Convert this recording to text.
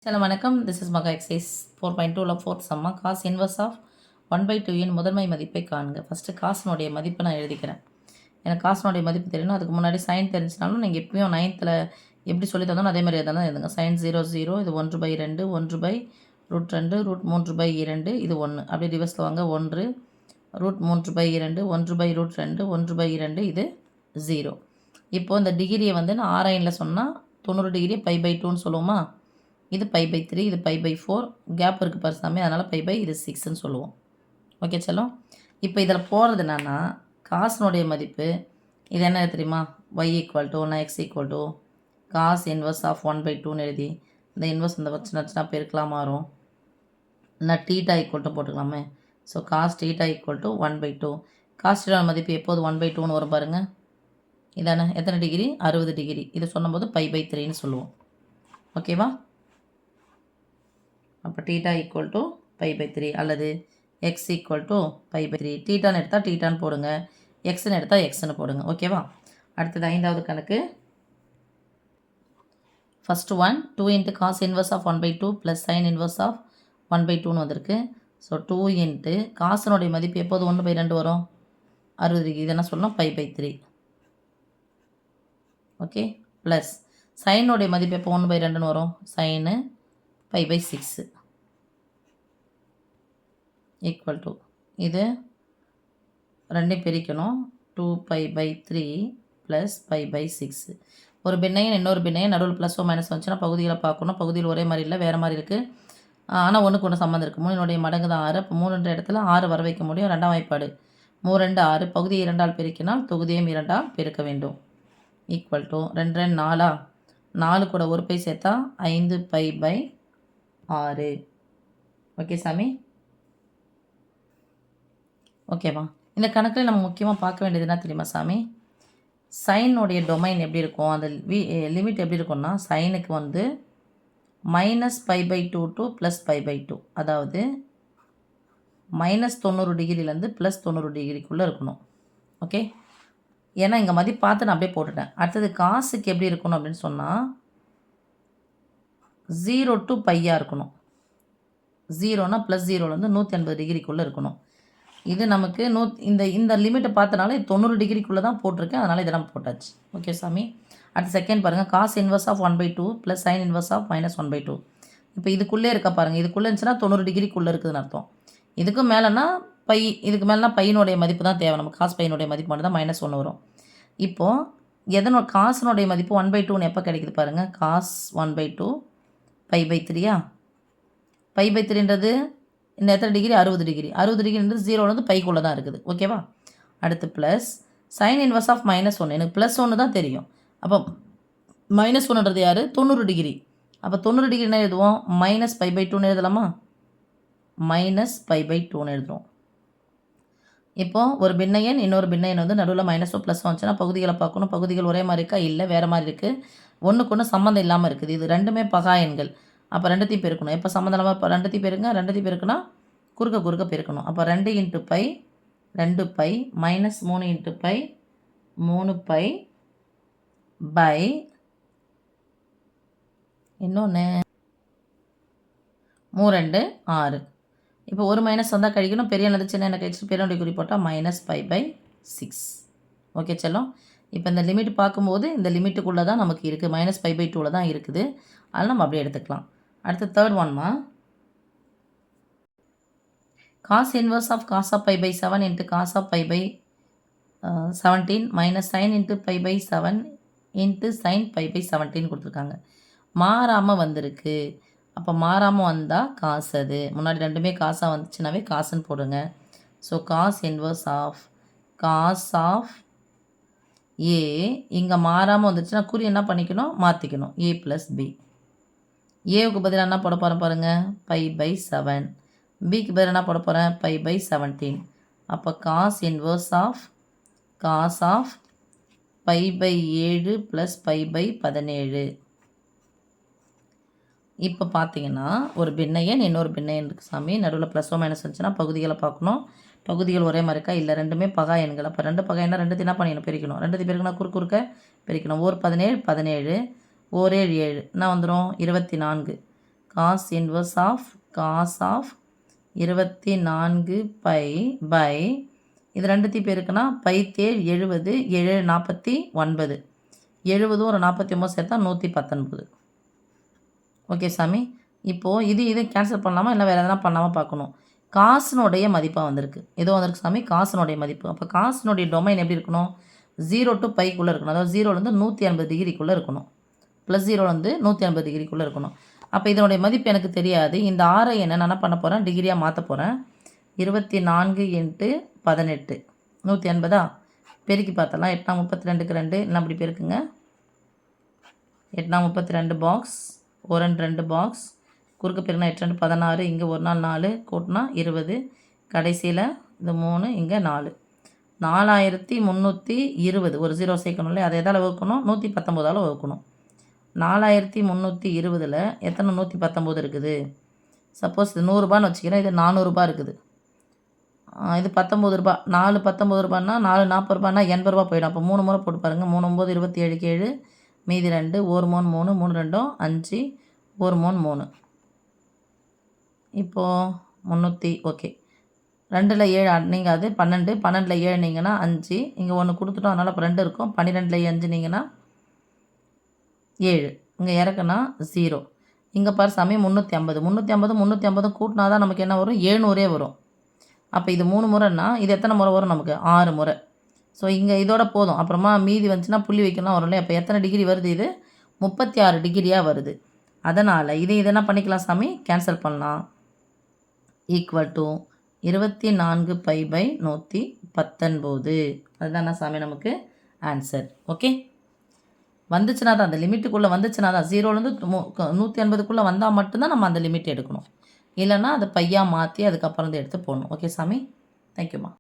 Hello வணக்கம். This is மகா exercise 4.2ல ஃபோர்த் சம்மா காஸ் இன்வர்ஸ் ஆஃப் 1/2 இன் முதன்மை மதிப்பை காண்க. ஃபஸ்ட்டு காசினுடைய மதிப்பை நான் எழுதிக்கிறேன். எனக்கு காசினுடைய மதிப்பு தெரியணும். அதுக்கு முன்னாடி சைன் தெரிஞ்சினாலும் நீங்கள் எப்பயும் 9th எப்படி சொல்லி தந்தோம் அதே மாதிரி எதாவது எழுதுங்க. சைன் 0 0 இது 1/2 1/√2 √3/2 இது 1 அப்படியே ரிவர்ஸில் வாங்க 1 √3/2 1/√2 1/2 இது 0. இப்போது இந்த டிகிரியை வந்து நான் ஆராயினில் சொன்னால் 90 டிகிரியை π/2ன்னு சொல்லுவோமா. இது π/3 இது π/4 கேப் இருக்குது பாரு சாமி, அதனால் π/, இது 6ன்னு சொல்லுவோம். ஓகே செல்லம். இப்போ இதில் போகிறது என்னென்னா காசினுடைய மதிப்பு இது என்ன தெரியுமா, y = நான் x = காஸ் இன்வர்ஸ் ஆஃப் 1/2ன்னு எழுதி இந்த இன்வர்ஸ் இந்த சின்ன பெருக்கலாம் மாறும். நான் தீட்டா ஈக்குவல் போட்டுக்கலாமே. So cos theta = 1/2. Cos theta மதிப்பு எப்போது 1/2ன்னு வரும் பாருங்கள். இதானே எத்தனை டிகிரி, 60 டிகிரி. இது சொன்னபோது π/3ன்னு சொல்லுவோம். ஓகேவா. அப்போ தீட்டா = π/3 அல்லது x = π/3. தீட்டான்னு எடுத்தால் தீட்டான்னு போடுங்க, எக்ஸ்ன்னு எடுத்தால் எக்ஸ்ன்னு போடுங்க. ஓகேவா. அடுத்தது 5வது கணக்கு. First 1 2 × cos inverse of 1/2 plus sine inverse of 1/2ன்னு வந்திருக்கு. ஸோ 2 × காசனுடைய மதிப்பு எப்போது 1/2 வரும், 60 டிகிரி. இது என்ன சொல்லணும், π/3. ஓகே. ப்ளஸ் சைனுடைய மதிப்பு எப்போ 1/2ன்னு வரும், சைனு π/6 ஈக்குவல் டு இது ரெண்டையும் பிரிக்கணும். 2π/3 ப்ளஸ் π/6. ஒரு பின்னையும் இன்னொரு பின்னையும் நடுவில் ப்ளஸோ மைனஸ் வந்துச்சுன்னா பகுதிகளை பார்க்கணும். பகுதியில் ஒரே மாதிரி இல்லை, வேறு மாதிரி இருக்குது. ஆனால் ஒன்றுக்கு ஒன்று சம்மந்தம் இருக்குது. 3 மடங்கு தான் 6. அப்போ 3 இடத்துல 6 வர வைக்க முடியும். 2ஆம் வாய்ப்பாடு 3 2 6. பகுதியை 2ஆல் பெருக்கினால் தொகுதியையும் 2ஆல் பெருக்க வேண்டும். ஈக்குவல் டு 2 2 4 4 கூட ஒரு பை சேர்த்தா 5π/6. ஓகே சாமி. ஓகேவா. இந்த கணக்கில் நம்ம முக்கியமாக பார்க்க வேண்டியது என்ன தெரியுமா சாமி, சைனுடைய டொமைன் எப்படி இருக்கும், அந்த லிமிட் எப்படி இருக்கும்னா சைனுக்கு வந்து -π/2 டு +π/2, அதாவது -90 டிகிரிலேருந்து +90 டிகிரிக்குள்ளே இருக்கணும். ஓகே. ஏன்னா இங்கே மதிப்பு பார்த்து நான் அப்படியே போட்டுட்டேன். அடுத்தது காசுக்கு எப்படி இருக்கணும் அப்படின்னு சொன்னால் 0 to π இருக்கணும். 0னா +0லேருந்து 180 டிகிரிக்குள்ளே இருக்கணும். இது நமக்கு இந்த லிமிட்டை பார்த்தனால 90 டிகிரிக்குள்ளே தான் போட்டிருக்கேன், அதனால் இதெல்லாம் போட்டாச்சு. ஓகே சாமி. அடுத்து செகண்ட் பாருங்கள், cos inverse of 1/2 plus sine inverse of -1/2. இப்போ இதுக்குள்ளே இருக்கா பாருங்கள், இதுக்குள்ளே இருந்துச்சுன்னா 90 டிகிரிக்குள்ளே இருக்குதுன்னு அர்த்தம். இதுக்கும் மேலேனா பை, இதுக்கு மேலேனா பையனுடைய மதிப்பு தான் தேவை நமக்கு. காஸ் பையனுடைய மதிப்பு மட்டும் தான் -1 வரும். இப்போது காசினுடைய மதிப்பு 1/2ன்னு எப்போ கிடைக்குது பாருங்கள், காஸ் 1/2 π/3. π/3ன்றது இந்த எத்தனை டிகிரி, 60 டிகிரி. 60 டிகிரின்றது 0லேருந்து பைக்குள்ளே தான் இருக்குது. ஓகேவா. அடுத்து ப்ளஸ் சைன் இன்வர்ஸ் ஆஃப் -1. எனக்கு +1 தான் தெரியும். அப்போ -1ன்றது யார், 90 டிகிரி. அப்போ 90 டிகிரி என்ன எழுதுவோம், -π/2ன்னு எழுதலாமா, -π/2ன்னு எழுதுவோம். இப்போது ஒரு பின்னையன் இன்னொரு பின்னையன் வந்து நடுவில் மைனஸோ ப்ளஸ் வந்துச்சுன்னா பகுதிகளை பார்க்கணும். பகுதிகள் ஒரே மாதிரி இருக்கா, இல்லை வேறு மாதிரி இருக்குது. ஒன்றுக்கு ஒன்று சம்மந்தம் இல்லாமல் இருக்குது. இது ரெண்டுமே பகா எண்கள். அப்போ ரெண்டுத்தையும் பெருக்கணும். எப்போ சம்மந்தம் இல்லாமல் இப்போ ரெண்டுத்தையும் பெருங்க, ரெண்டுத்தையும் பெருக்குனா குறுக்க பெருக்கணும். அப்போ 2 × π 2π -3 × π 3π பை இன்னொன்று 3 2 6. இப்போ ஒரு மைனஸ் வந்தால் கழிக்கணும். பெரிய என்னது சின்ன என்ன கழிச்சு பெரிய குறி போட்டால் -π/6. ஓகே செல்லம். இப்போ இந்த லிமிட் பார்க்கும்போது இந்த லிமிட்டுக்குள்ளே தான் நமக்கு இருக்குது, -π/2ல் தான் இருக்குது. அதனால் நம்ம அப்படியே எடுத்துக்கலாம். அடுத்து தேர்ட் ஒன்மா, cos inverse of cos of π/7 × cos of π/17 minus sine × π/7 × sine π/17 கொடுத்துருக்காங்க. மாறாமல் வந்திருக்கு. அப்போ மாறாமல் வந்தால் காசு, அது முன்னாடி ரெண்டுமே காசாக வந்துச்சுனாவே காசுன்னு போடுங்க. So cos inverse of cos of A இங்கே மாறாமல் வந்துச்சுன்னா குறி என்ன பண்ணிக்கணும், மாற்றிக்கணும். a + b. ஏவுக்கு பதிலாக என்ன போட போகிறேன் பாருங்கள், π/7. பிக்கு பதிலாக என்ன போட போகிறேன், π/17. அப்போ காஸ் இன்வர்ஸ் ஆஃப் π/7 + π/17. இப்போ பார்த்தீங்கன்னா ஒரு பின்னையன் இன்னொரு பின்னையன் இருக்குது சாமி. நடுவில் ப்ளஸோ மைனஸ் வந்துச்சுன்னா பகுதிகளை பார்க்கணும். பகுதிகள் ஒரே மாதிரி இருக்கா, இல்லை ரெண்டுமே பகா எண்கள். அப்போ 2 பகா எண்ணா ரெண்டுத்தையும் என்ன பண்ணிக்கணும், பிரிக்கணும். ரெண்டுத்தையும் பிரிக்கணும், குறுக்க பிரிக்கணும். 1 17 17 1 7 7 என்ன வந்துடும், 24. Cos inverse of cos of 24 pi by இது ரெண்டுத்தையும் பேருக்குன்னா பை தேழ் 70 7 49 70 ஒரு 49 சேர்த்தா 119. ஓகே சாமி. இப்போது இது கேன்சல் பண்ணலாமா இல்லை வேறு எதனா பண்ணாமல் பார்க்கணும். காசினுடைய மதிப்பாக வந்திருக்கு. ஏதோ வந்திருக்கு சாமி காசினுடைய மதிப்பு. அப்போ காசினுடைய டொமைன் எப்படி இருக்கணும்? 0 to பைக்குள்ளே இருக்கணும். அதாவது 0லேருந்து 180 டிகிரிக்குள்ளே இருக்கணும். ப்ளஸ் 0லேருந்து 180 டிகிரிக்குள்ளே இருக்கணும். அப்போ இதனுடைய மதிப்பு எனக்கு தெரியாது. இந்த 6 நான் என்ன பண்ண போகிறேன்? டிகிரியாக மாற்ற போகிறேன். 24 × 18 180 பெருக்கி பார்த்தலாம். 8 32க்கு 2 இல்லை அப்படி பெருக்குங்க. 8 32 பாக்ஸ் 1 2 பாக்ஸ் குறுக்கு பெருனா 8 2 16 இங்கே ஒரு நாள் 4 கூட்டினா 20 கடைசியில் இது 3 இங்கே 4 4320 ஒரு 0 சேர்க்கணும் இல்லையா? அதை எதால் வகுக்கணும்? 119ஆல் வகுக்கணும். 4320ல் எத்தனை 119 இருக்குது? சப்போஸ் இது 100ரூபான்னு வச்சுக்கிறேன். இது 400 இருக்குது. இது 19 ரூபா. 4 19 ரூபான்னா 4 40 ரூபான்னா 80 ரூபா போயிடும். அப்போ 3 முறை போட்டு பாருங்கள். 3 9 27 7 மீதி 2 1 3 3 3 2 5 1 3 3 இப்போது 300 ஓகே. 2ல் 7 நீங்கள் அது 12 12ல் 7 நீங்கன்னா 5 இங்கே 1 கொடுத்துட்டோம். அதனால் இப்போ 2 இருக்கும். 12ல் 5 நீங்கன்னா 7 இங்கே இறக்குனா 0. இங்கே பாரு சாமி 350 350 கூட்டினா தான் நமக்கு என்ன வரும்? 700 வரும். அப்போ இது 3 முறைன்னா இது எத்தனை முறை வரும் நமக்கு? 6 முறை. ஸோ இங்கே இதோட போதும். அப்புறமா மீதி வந்துச்சுன்னா புள்ளி வைக்கணும் வரும் இல்லையா? அப்போ எத்தனை டிகிரி வருது? இது 36 டிகிரியாக வருது. அதனால் இது என்ன பண்ணிக்கலாம் சாமி? கேன்சல் பண்ணலாம். Equal to 24 pi by 119. அதுதான் சாமி நமக்கு ஆன்சர். ஓகே. வந்துச்சுன்னா தான் அந்த லிமிட்டுக்குள்ளே வந்துச்சுன்னா தான் 0லேருந்து 180க்குள்ளே வந்தால் மட்டும்தான் நம்ம அந்த லிமிட் எடுக்கணும். இல்லைன்னா அதை பையாக மாற்றி அதுக்கப்புறம் எடுத்து போடணும். ஓகே சாமி. தேங்க்யூம்மா.